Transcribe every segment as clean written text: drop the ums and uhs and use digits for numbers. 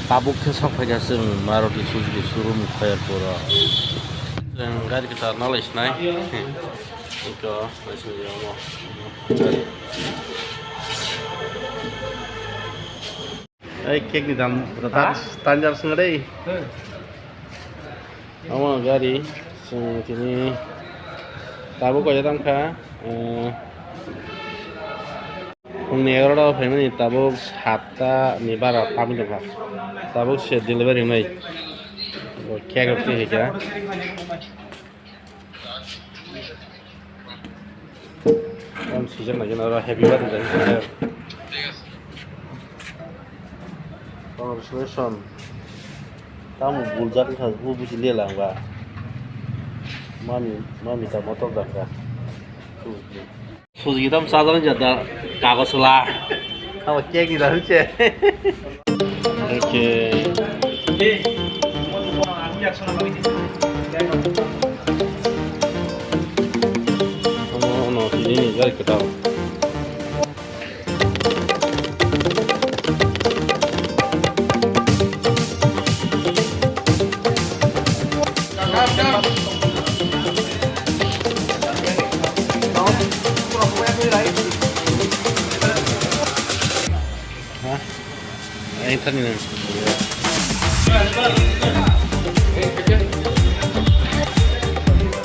tabuknya sampai gasem Maruti Suzuki showroom Khairpura. Yang gari kita analis naik. Iko, bismillah. Kek ni tanjar sengadai. Ama gari kini tabuk aja tamka. Hungni euro family tabuk hatta ni bara pamit ka. Tabuk se delivery nai. Kek apa sih ya? Om season lagi nara happy birthday. Congratulations. Kamu buljar kan buji lelang ba. Mami tak motor dah ka. Suzuki tam sajaran jada kagus lah. Kamu cek di dalam cek. Oke. No, ini gari kita. Ini tadi nih.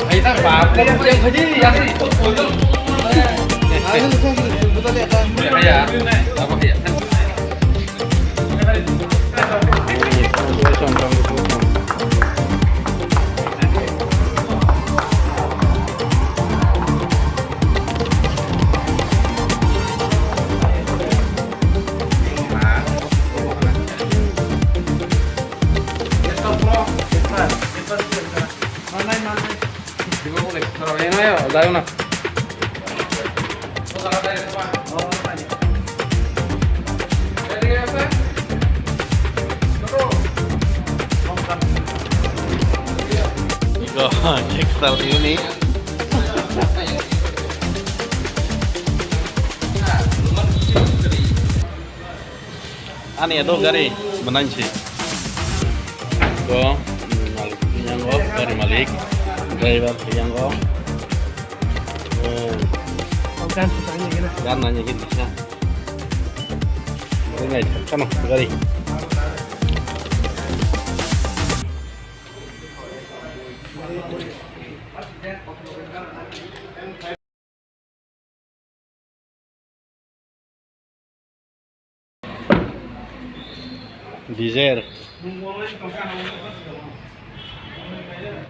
Ayo tak yang haji ya sih. Betul ya kan? Ya. Apa ya? Dayo na. Iko, cek style ini. Ani itu gari menang sih. Iko, Malik yang dari Malik, driver yang kan nanya gitu ya. Ini aja, sama gari. Dizer.